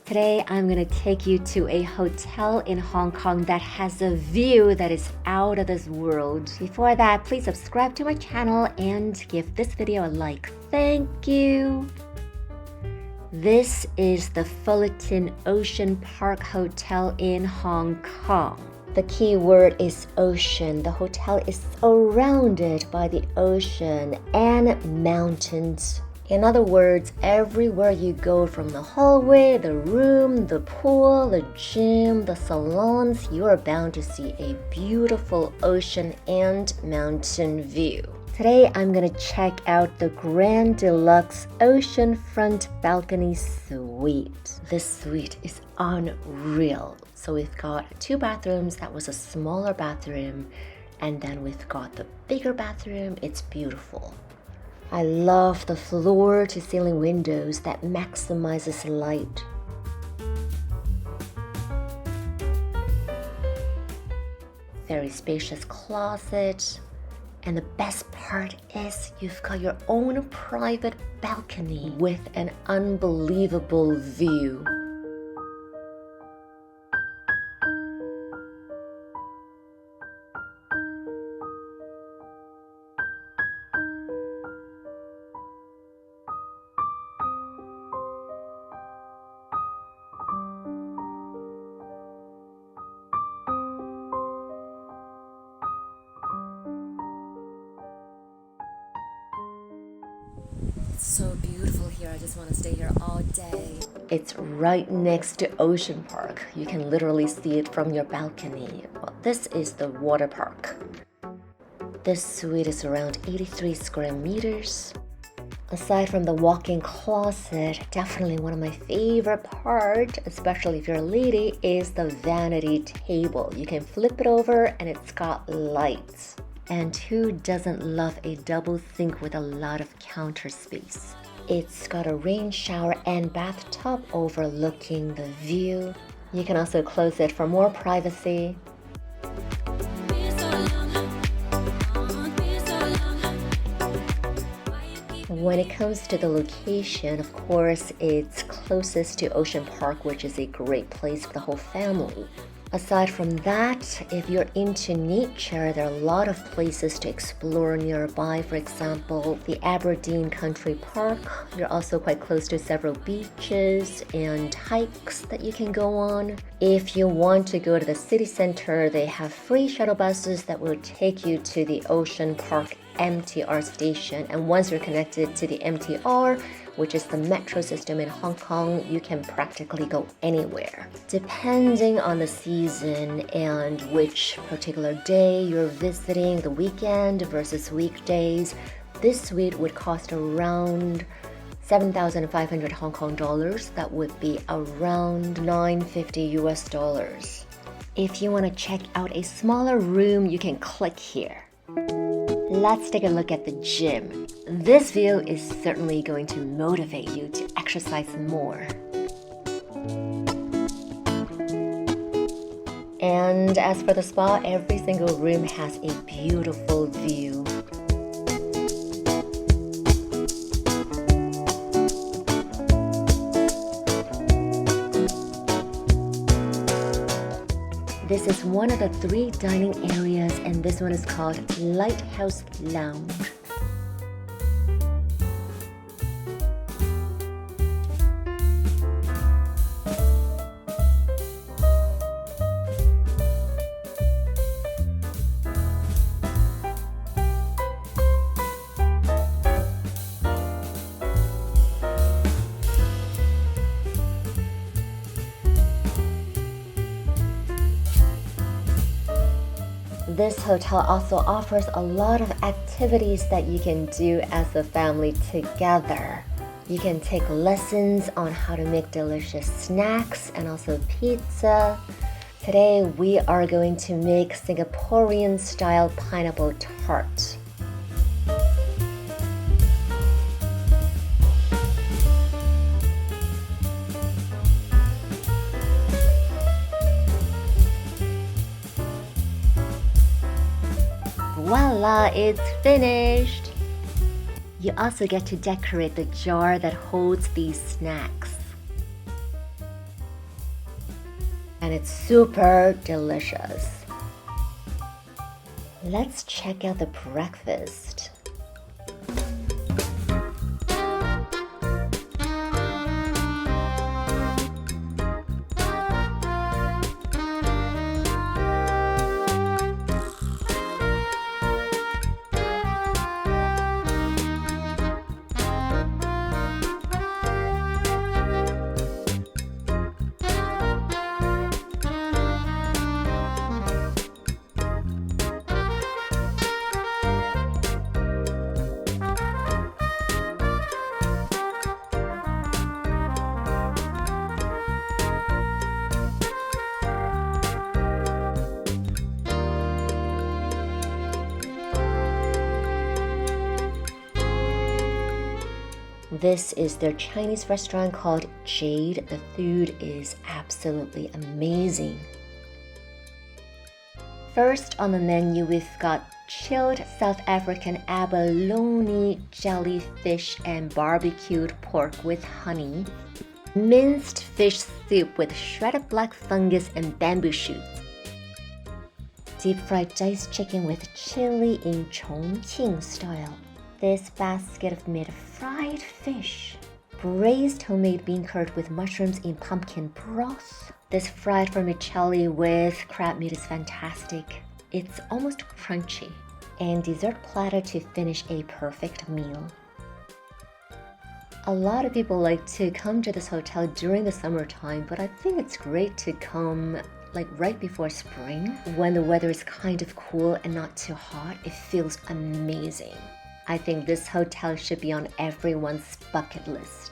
Today, I'm gonna take you to a hotel in Hong Kong that has a view that is out of this world. Before that, please subscribe to my channel and give this video a like. Thank you! This is the Fullerton Ocean Park Hotel in Hong Kong. The key word is ocean. The hotel is surrounded by the ocean and mountains. In other words, everywhere you go, from the hallway, the room, the pool, the gym, the salons, you are bound to see a beautiful ocean and mountain view. Today, I'm gonna check out the Grand Deluxe Oceanfront Balcony Suite. This suite is unreal. So we've got 2 bathrooms. That was a smaller bathroom. And then we've got the bigger bathroom. It's beautiful. I love the floor-to-ceiling windows that maximizes light. Very spacious closet. And the best part is you've got your own private balcony with an unbelievable view. It's so beautiful here. I just want to stay here all day. It's right next to Ocean Park. You can literally see it from your balcony. Well, this is the water park. This suite is around 83 square meters. Aside from the walk-in closet, definitely one of my favorite parts, especially if you're a lady, is the vanity table. You can flip it over and it's got lights. And who doesn't love a double sink with a lot of counter space? It's got a rain shower and bathtub overlooking the view. You can also close it for more privacy. When it comes to the location, of course, it's closest to Ocean Park, which is a great place for the whole family. Aside from that, if you're into nature, there are a lot of places to explore nearby. For example, the Aberdeen Country Park. You're also quite close to several beaches and hikes that you can go on. If you want to go to the city center, they have free shuttle buses that will take you to the Ocean Park MTR station. And once you're connected to the MTR, which is the metro system in Hong Kong, you can practically go anywhere. Depending on the season and which particular day you're visiting, the weekend versus weekdays, this suite would cost around 7,500 Hong Kong dollars. That would be around $950 US. If you want to check out a smaller room, you can click here. Let's take a look at the gym. This view is certainly going to motivate you to exercise more. And as for the spa, every single room has a beautiful view. This is one of the 3 dining areas, and this one is called Lighthouse Lounge. This hotel also offers a lot of activities that you can do as a family together. You can take lessons on how to make delicious snacks and also pizza. Today we are going to make Singaporean style pineapple tart. Voila, it's finished! You also get to decorate the jar that holds these snacks. and it's super delicious. Let's check out the breakfast. This is their Chinese restaurant called Jade. The food is absolutely amazing. First on the menu, we've got chilled South African abalone jellyfish and barbecued pork with honey, minced fish soup with shredded black fungus and bamboo shoots, deep-fried diced chicken with chili in Chongqing style, this basket of mid-fried fish, braised homemade bean curd with mushrooms in pumpkin broth. This fried vermicelli with crab meat is fantastic. It's almost crunchy. And dessert platter to finish a perfect meal. A lot of people like to come to this hotel during the summertime, but I think it's great to come like right before spring when the weather is kind of cool and not too hot. It feels amazing. I think this hotel should be on everyone's bucket list.